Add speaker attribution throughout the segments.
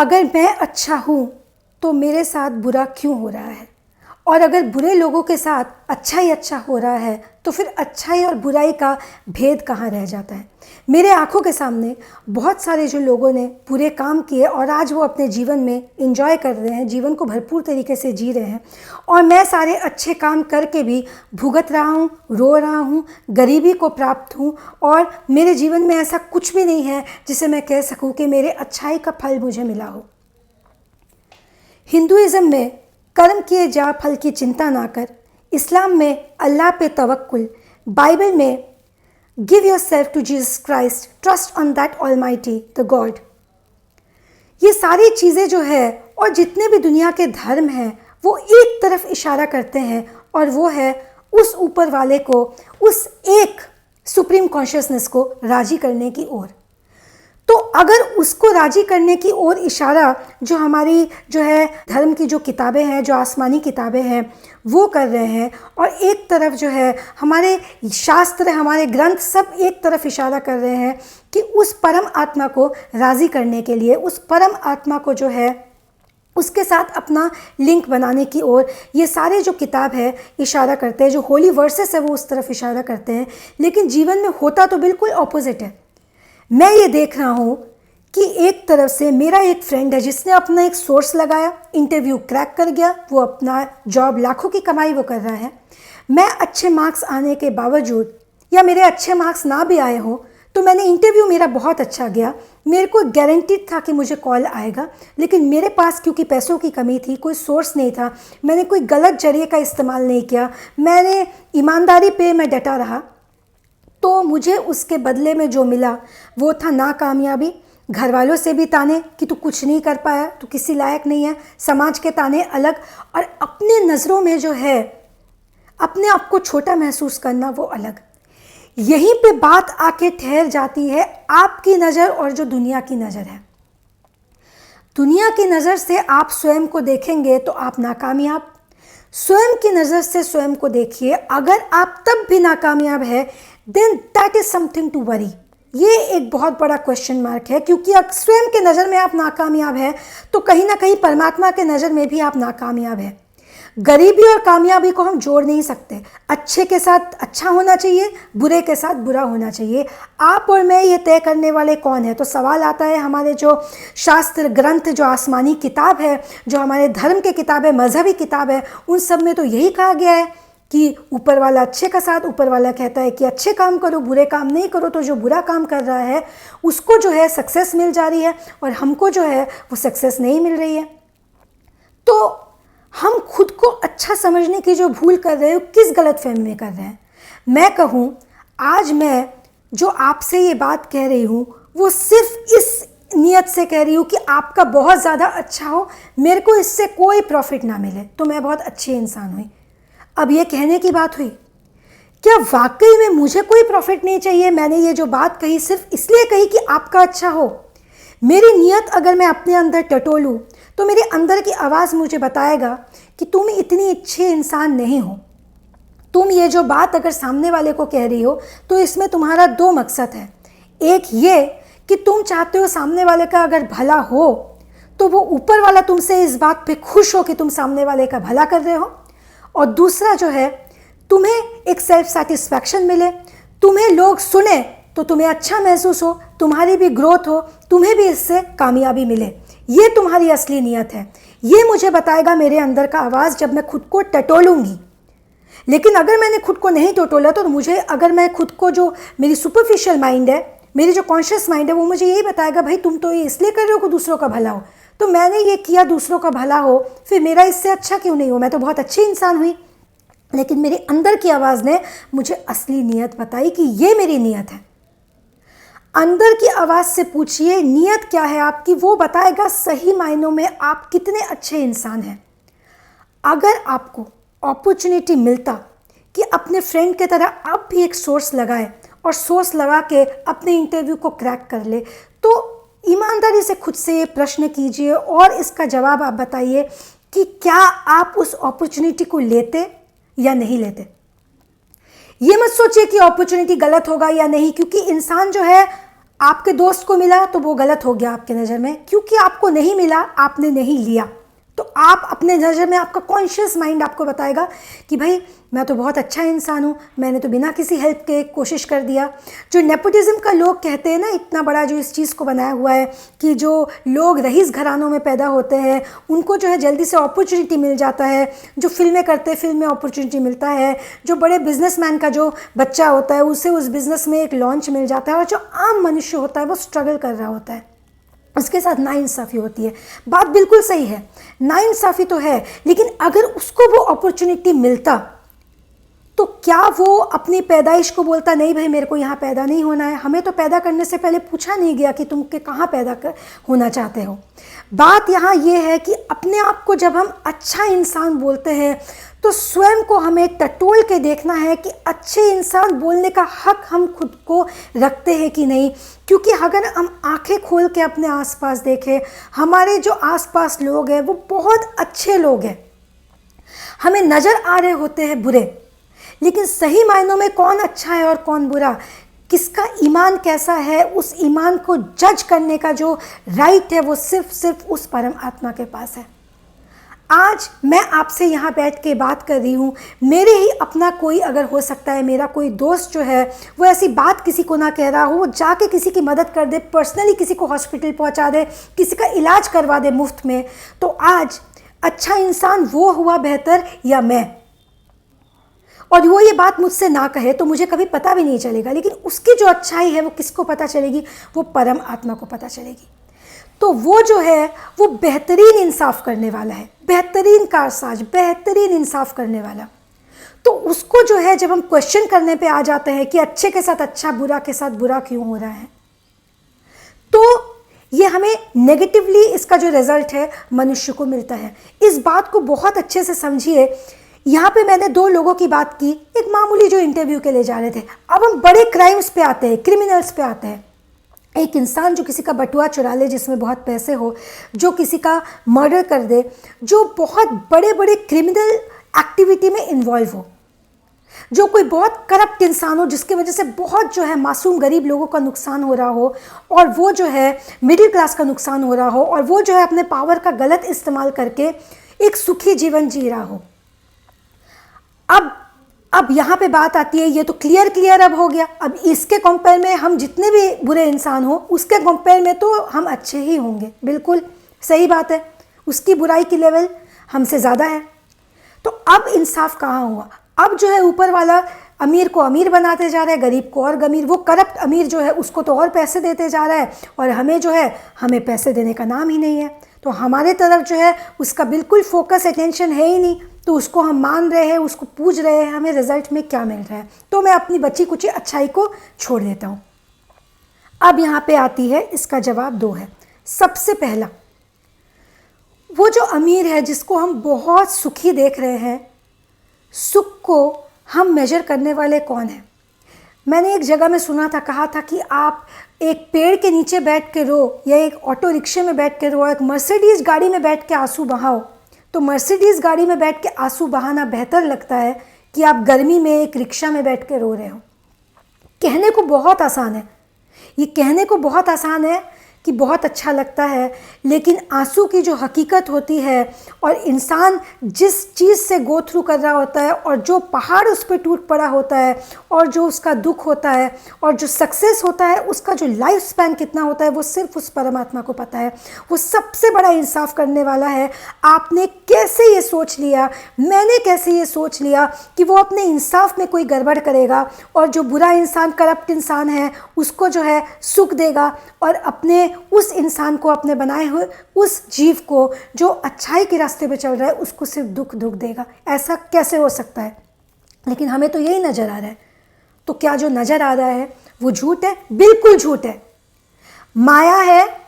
Speaker 1: अगर मैं अच्छा हूँ तो मेरे साथ बुरा क्यों हो रहा है, और अगर बुरे लोगों के साथ अच्छा ही अच्छा हो रहा है तो फिर अच्छाई और बुराई का भेद कहाँ रह जाता है। मेरे आंखों के सामने बहुत सारे जो लोगों ने बुरे काम किए और आज वो अपने जीवन में एंजॉय कर रहे हैं, जीवन को भरपूर तरीके से जी रहे हैं, और मैं सारे अच्छे काम करके भी भुगत रहा हूँ, रो रहा हूँ, गरीबी को प्राप्त हूँ, और मेरे जीवन में ऐसा कुछ भी नहीं है जिसे मैं कह सकूँ कि मेरे अच्छाई का फल मुझे मिला हो। हिंदुइज़्म में कर्म किए जा फल की चिंता ना कर, इस्लाम में अल्लाह पे तवक्कुल, बाइबल में give yourself to Jesus Christ, trust on that almighty the god. ये सारी चीज़ें जो है और जितने भी दुनिया के धर्म हैं वो एक तरफ इशारा करते हैं, और वो है उस ऊपर वाले को, उस एक सुप्रीम कॉन्शियसनेस को राजी करने की ओर। तो अगर उसको राजी करने की ओर इशारा जो हमारी जो है धर्म की जो किताबें हैं, जो आसमानी किताबें हैं, वो कर रहे हैं, और एक तरफ जो है हमारे शास्त्र, हमारे ग्रंथ सब एक तरफ इशारा कर रहे हैं कि उस परम आत्मा को राज़ी करने के लिए, उस परम आत्मा को जो है उसके साथ अपना लिंक बनाने की ओर ये सारे जो किताब है इशारा करते हैं, जो होली वर्सेस है वो उस तरफ इशारा करते हैं। लेकिन जीवन में होता तो बिल्कुल ऑपोजिट है। मैं ये देख रहा हूँ कि एक तरफ से मेरा एक फ्रेंड है जिसने अपना एक सोर्स लगाया, इंटरव्यू क्रैक कर गया, वो अपना जॉब, लाखों की कमाई वो कर रहा है। मैं अच्छे मार्क्स आने के बावजूद, या मेरे अच्छे मार्क्स ना भी आए हों, तो मैंने इंटरव्यू मेरा बहुत अच्छा गया, मेरे को गारंटीड था कि मुझे कॉल आएगा, लेकिन मेरे पास क्योंकि पैसों की कमी थी, कोई सोर्स नहीं था, मैंने कोई गलत जरिए का इस्तेमाल नहीं किया, मैंने ईमानदारी पे मैं डटा रहा, तो मुझे उसके बदले में जो मिला वो था नाकामयाबी, घर वालों से भी ताने कि तू कुछ नहीं कर पाया, तू किसी लायक नहीं है, समाज के ताने अलग, और अपने नज़रों में जो है अपने आप को छोटा महसूस करना वो अलग। यहीं पे बात आके ठहर जाती है आपकी नज़र और जो दुनिया की नज़र है। दुनिया की नज़र से आप स्वयं को देखेंगे तो आप नाकामयाब, स्वयं की नज़र से स्वयं को देखिए, अगर आप तब भी नाकामयाब है then that is something to worry. ये एक बहुत बड़ा क्वेश्चन मार्क है, क्योंकि अगर स्वयं के नज़र में आप नाकामयाब है तो कहीं ना कहीं परमात्मा के नज़र में भी आप नाकामयाब है। गरीबी और कामयाबी को हम जोड़ नहीं सकते, अच्छे के साथ अच्छा होना चाहिए, बुरे के साथ बुरा होना चाहिए। आप और मैं ये तय करने वाले कौन है? तो सवाल आता है हमारे जो शास्त्र ग्रंथ, जो आसमानी किताब है, जो हमारे धर्म के किताब है, मजहबी किताब है, उन सब में तो यही कहा गया है कि ऊपर वाला अच्छे का साथ, ऊपर वाला कहता है कि अच्छे काम करो, बुरे काम नहीं करो, तो जो बुरा काम कर रहा है उसको जो है सक्सेस मिल जा रही है और हमको जो है वो सक्सेस नहीं मिल रही है। तो हम खुद को अच्छा समझने की जो भूल कर रहे हो, किस गलतफहमी में कर रहे हैं? मैं कहूँ आज मैं जो आपसे ये बात कह रही हूँ वो सिर्फ इस नियत से कह रही हूँ कि आपका बहुत ज़्यादा अच्छा हो, मेरे को इससे कोई प्रॉफिट ना मिले तो मैं बहुत अच्छी इंसान हुई। अब ये कहने की बात हुई, क्या वाकई में मुझे कोई प्रॉफिट नहीं चाहिए? मैंने ये जो बात कही सिर्फ इसलिए कही कि आपका अच्छा हो। मेरी नियत अगर मैं अपने अंदर टटोलूँ तो मेरे अंदर की आवाज़ मुझे बताएगा कि तुम इतनी अच्छे इंसान नहीं हो। तुम ये जो बात अगर सामने वाले को कह रही हो तो इसमें तुम्हारा दो मकसद है। एक ये कि तुम चाहते हो सामने वाले का अगर भला हो तो वो ऊपर वाला तुमसे इस बात पे खुश हो कि तुम सामने वाले का भला कर रहे हो, और दूसरा जो है तुम्हें एक सेल्फ सेटिस्फैक्शन मिले, तुम्हें लोग सुने तो तुम्हें अच्छा महसूस हो, तुम्हारी भी ग्रोथ हो, तुम्हें भी इससे कामयाबी मिले। ये तुम्हारी असली नियत है। ये मुझे बताएगा मेरे अंदर का आवाज़ जब मैं खुद को टटोलूंगी। लेकिन अगर मैंने खुद को नहीं टटोला तो मुझे, अगर मैं खुद को, जो मेरी सुपरफिशियल माइंड है, मेरी जो कॉन्शियस माइंड है, वो मुझे यही बताएगा भाई तुम तो ये इसलिए कर रहे हो कि दूसरों का भला हो, तो मैंने ये किया दूसरों का भला हो, फिर मेरा इससे अच्छा क्यों नहीं हो? मैं तो बहुत अच्छी इंसान हुई। लेकिन मेरे अंदर की आवाज़ ने मुझे असली नियत बताई कि ये मेरी नियत है। अंदर की आवाज़ से पूछिए नियत क्या है आपकी, वो बताएगा सही मायनों में आप कितने अच्छे इंसान हैं। अगर आपको अपॉर्चुनिटी मिलता कि अपने फ्रेंड के तरह आप भी एक सोर्स लगाए और सोर्स लगा के अपने इंटरव्यू को क्रैक कर ले, तो ईमानदारी से खुद से ये प्रश्न कीजिए और इसका जवाब आप बताइए कि क्या आप उस अपॉर्चुनिटी को लेते या नहीं लेते। ये मत सोचिए कि अपॉर्चुनिटी गलत होगा या नहीं, क्योंकि इंसान जो है आपके दोस्त को मिला तो वो गलत हो गया आपके नज़र में, क्योंकि आपको नहीं मिला, आपने नहीं लिया। तो आप अपने नज़र में, आपका कॉन्शियस माइंड आपको बताएगा कि भाई मैं तो बहुत अच्छा इंसान हूँ, मैंने तो बिना किसी हेल्प के कोशिश कर दिया। जो नेपोटिज्म का लोग कहते हैं ना, इतना बड़ा जो इस चीज़ को बनाया हुआ है कि जो लोग रईस घरानों में पैदा होते हैं उनको जो है जल्दी से अपॉर्चुनिटी मिल जाता है, जो फिल्में करते हैं फिल्म में अपॉर्चुनिटी मिलता है, जो बड़े बिजनेसमैन का जो बच्चा होता है उसे उस बिज़नेस में एक लॉन्च मिल जाता है, और जो आम मनुष्य होता है वो स्ट्रगल कर रहा होता है, उसके साथ नाइंसाफ़ी होती है। बात बिल्कुल सही है, नाइंसाफ़ी तो है, लेकिन अगर उसको वो अपॉर्चुनिटी मिलता तो क्या वो अपनी पैदाइश को बोलता नहीं भाई मेरे को यहाँ पैदा नहीं होना है? हमें तो पैदा करने से पहले पूछा नहीं गया कि तुम के कहाँ होना चाहते हो। बात यहाँ ये है कि अपने आप को जब हम अच्छा इंसान बोलते हैं तो स्वयं को हमें टटोल के देखना है कि अच्छे इंसान बोलने का हक हम खुद को रखते हैं कि नहीं। क्योंकि अगर हम आंखें खोल के अपने आसपास देखें, हमारे जो आसपास लोग हैं वो बहुत अच्छे लोग हैं, हमें नज़र आ रहे होते हैं बुरे, लेकिन सही मायनों में कौन अच्छा है और कौन बुरा, किसका ईमान कैसा है, उस ईमान को जज करने का जो राइट है वो सिर्फ उस परम आत्मा के पास है। आज मैं आपसे यहाँ बैठ के बात कर रही हूँ, मेरे ही अपना कोई अगर हो सकता है, मेरा कोई दोस्त जो है वो ऐसी बात किसी को ना कह रहा हो, वो जाके किसी की मदद कर दे, पर्सनली किसी को हॉस्पिटल पहुँचा दे, किसी का इलाज करवा दे मुफ्त में, तो आज अच्छा इंसान वो हुआ बेहतर या मैं? और वो ये बात मुझसे ना कहे तो मुझे कभी पता भी नहीं चलेगा, लेकिन उसकी जो अच्छाई है वो किसको पता चलेगी? वो परम आत्मा को पता चलेगी। तो वो जो है वो बेहतरीन इंसाफ करने वाला है, बेहतरीन कारसाज, बेहतरीन इंसाफ करने वाला। तो उसको जो है जब हम क्वेश्चन करने पे आ जाते हैं कि अच्छे के साथ अच्छा, बुरा के साथ बुरा क्यों हो रहा है, तो ये हमें नेगेटिवली इसका जो रिजल्ट है मनुष्य को मिलता है। इस बात को बहुत अच्छे से समझिए। यहाँ पे मैंने दो लोगों की बात की, एक मामूली जो इंटरव्यू के लिए जा रहे थे। अब हम बड़े क्राइम्स पे आते हैं, क्रिमिनल्स पे आते हैं। एक इंसान जो किसी का बटुआ चुरा ले, जिसमें बहुत पैसे हो, जो किसी का मर्डर कर दे, जो बहुत बड़े बड़े क्रिमिनल एक्टिविटी में इन्वॉल्व हो, जो कोई बहुत करप्ट इंसान हो, जिसकी वजह से बहुत जो है मासूम गरीब लोगों का नुकसान हो रहा हो, और वो जो है मिडिल क्लास का नुकसान हो रहा हो, और वो जो है अपने पावर का गलत इस्तेमाल करके एक सुखी जीवन जी रहा हो। अब यहाँ पे बात आती है, ये तो क्लियर अब हो गया। अब इसके कंपेयर में हम जितने भी बुरे इंसान हो, उसके कंपेयर में तो हम अच्छे ही होंगे, बिल्कुल सही बात है, उसकी बुराई की लेवल हमसे ज़्यादा है। तो अब इंसाफ कहाँ हुआ? अब जो है ऊपर वाला अमीर को अमीर बनाते जा रहा है, गरीब को और अमीर, वो करप्ट अमीर जो है उसको तो और पैसे देते जा रहा है, और हमें जो है हमें पैसे देने का नाम ही नहीं है। तो हमारे तरफ जो है उसका बिल्कुल फोकस, अटेंशन है ही नहीं, तो उसको हम मान रहे हैं, उसको पूछ रहे हैं हमें रिजल्ट में क्या मिल रहा है। तो मैं अपनी बची कुछ अच्छाई को छोड़ देता हूँ। अब यहाँ पे आती है, इसका जवाब दो है। सबसे पहला, वो जो अमीर है जिसको हम बहुत सुखी देख रहे हैं, सुख को हम मेजर करने वाले कौन है? मैंने एक जगह में सुना था, कहा था कि आप एक पेड़ के नीचे बैठ के रो, या एक ऑटो रिक्शे में बैठ के रो, एक मर्सिडीज़ गाड़ी में बैठ के आंसू बहाओ, तो मर्सिडीज़ गाड़ी में बैठ के आंसू बहाना बेहतर लगता है कि आप गर्मी में एक रिक्शा में बैठ के रो रहे हो। कहने को बहुत आसान है, ये कहने को बहुत आसान है कि बहुत अच्छा लगता है, लेकिन आंसू की जो हकीकत होती है, और इंसान जिस चीज़ से गो थ्रू कर रहा होता है, और जो पहाड़ उस पर टूट पड़ा होता है, और जो उसका दुख होता है, और जो सक्सेस होता है, उसका जो लाइफ स्पैन कितना होता है, वो सिर्फ उस परमात्मा को पता है। वो सबसे बड़ा इंसाफ करने वाला है। आपने कैसे ये सोच लिया, मैंने कैसे ये सोच लिया कि वो अपने इंसाफ में कोई गड़बड़ करेगा, और जो बुरा इंसान, करप्ट इंसान है, उसको जो है सुख देगा, और अपने उस इंसान को, अपने बनाए हुए उस जीव को जो अच्छाई के रास्ते पे चल रहा है, उसको सिर्फ दुख देगा। ऐसा कैसे हो सकता है? लेकिन हमें तो यही नज़र आ रहा है। तो क्या जो नज़र आ रहा है वो झूठ है? बिल्कुल झूठ है, माया है,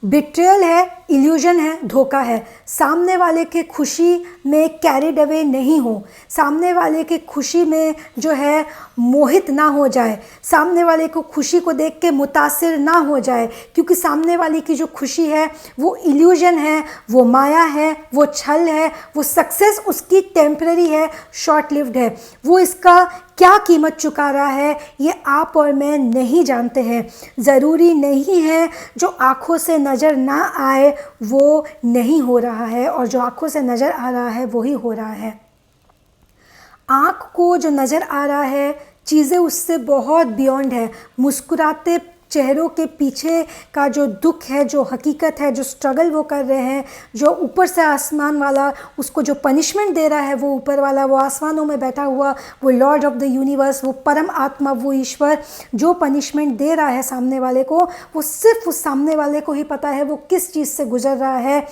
Speaker 1: बिट्रेयल है, इल्यूजन है, धोखा है। सामने वाले के खुशी में कैरिड अवे नहीं हो, सामने वाले के खुशी में जो है मोहित ना हो जाए, सामने वाले को खुशी को देख के मुतासिर ना हो जाए, क्योंकि सामने वाले की जो खुशी है वो इल्यूजन है, वो माया है, वो छल है, वो सक्सेस उसकी टेम्पररी है, शॉर्ट लिव्ड है, वो इसका क्या कीमत चुका रहा है ये आप और मैं नहीं जानते हैं। ज़रूरी नहीं है जो आँखों से नज़र ना आए वो नहीं हो रहा है, और जो आँखों से नज़र आ रहा है वही हो रहा है। आँख को जो नज़र आ रहा है चीज़ें उससे बहुत बियॉन्ड है। मुस्कुराते चेहरों के पीछे का जो दुख है, जो हकीकत है, जो स्ट्रगल वो कर रहे हैं, जो ऊपर से आसमान वाला उसको जो पनिशमेंट दे रहा है, वो ऊपर वाला, वो आसमानों में बैठा हुआ, वो लॉर्ड ऑफ द यूनिवर्स, वो परम आत्मा, वो ईश्वर जो पनिशमेंट दे रहा है सामने वाले को, वो सिर्फ उस सामने वाले को ही पता है वो किस चीज़ से गुजर रहा है।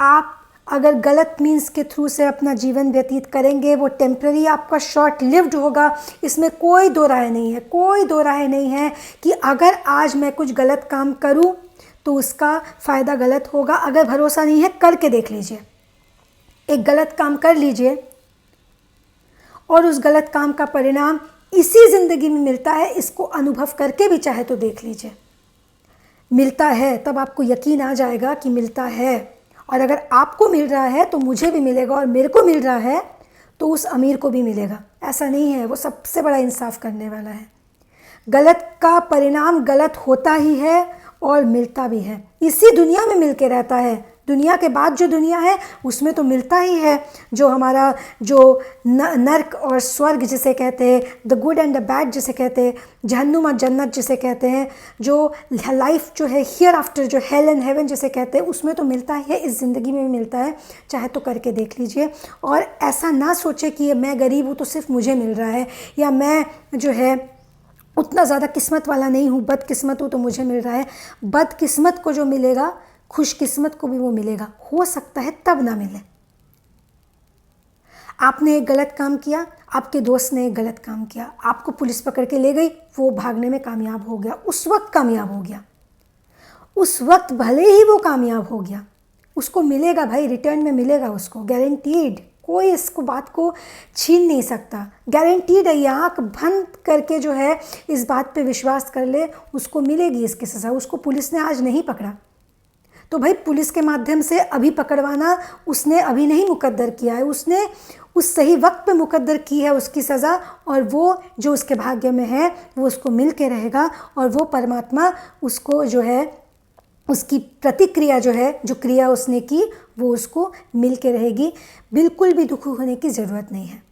Speaker 1: आप अगर गलत मीन्स के थ्रू से अपना जीवन व्यतीत करेंगे वो टेम्पररी, आपका शॉर्ट लिव्ड होगा। इसमें कोई दो राय नहीं है, कोई दो राय नहीं है कि अगर आज मैं कुछ गलत काम करूं तो उसका फ़ायदा गलत होगा। अगर भरोसा नहीं है करके देख लीजिए, एक गलत काम कर लीजिए और उस गलत काम का परिणाम इसी ज़िंदगी में मिलता है, इसको अनुभव करके भी चाहे तो देख लीजिए। मिलता है तब आपको यकीन आ जाएगा कि मिलता है, और अगर आपको मिल रहा है तो मुझे भी मिलेगा, और मेरे को मिल रहा है तो उस अमीर को भी मिलेगा। ऐसा नहीं है, वो सबसे बड़ा इंसाफ करने वाला है। गलत का परिणाम गलत होता ही है और मिलता भी है, इसी दुनिया में मिल के रहता है। दुनिया के बाद जो दुनिया है उसमें तो मिलता ही है। जो हमारा जो नर्क और स्वर्ग जिसे कहते हैं, the good and the bad जिसे कहते हैं, जहन्नुम और जन्नत जिसे कहते हैं, जो लाइफ जो है हियर आफ्टर, जो हेल एंड हेवन जिसे कहते हैं, उसमें तो मिलता ही है, इस ज़िंदगी में भी मिलता है। चाहे तो करके देख लीजिए, और ऐसा ना सोचे कि मैं गरीब हूँ तो सिर्फ मुझे मिल रहा है, या मैं जो है उतना ज़्यादा किस्मत वाला नहीं हूँ, बदकिस्मत हूँ तो मुझे मिल रहा है। बदकिस्मत को जो मिलेगा खुशकिस्मत को भी वो मिलेगा। हो सकता है तब ना मिले। आपने एक गलत काम किया, आपके दोस्त ने एक गलत काम किया, आपको पुलिस पकड़ के ले गई, वो भागने में कामयाब हो गया, उस वक्त कामयाब हो गया, उस वक्त भले ही वो कामयाब हो गया, उसको मिलेगा भाई, रिटर्न में मिलेगा उसको, गारंटीड। कोई इसको बात को छीन नहीं सकता, गारंटीड है। ये आँख बंद करके जो है इस बात पे विश्वास कर ले, उसको मिलेगी इसकी सज़ा। उसको पुलिस ने आज नहीं पकड़ा तो भाई पुलिस के माध्यम से अभी पकड़वाना उसने अभी नहीं मुकद्दर किया है, उसने उस सही वक्त पे मुकद्दर की है उसकी सज़ा, और वो जो उसके भाग्य में है वो उसको मिल के रहेगा, और वो परमात्मा उसको जो है उसकी प्रतिक्रिया जो है, जो क्रिया उसने की वो उसको मिल के रहेगी। बिल्कुल भी दुखी होने की ज़रूरत नहीं है।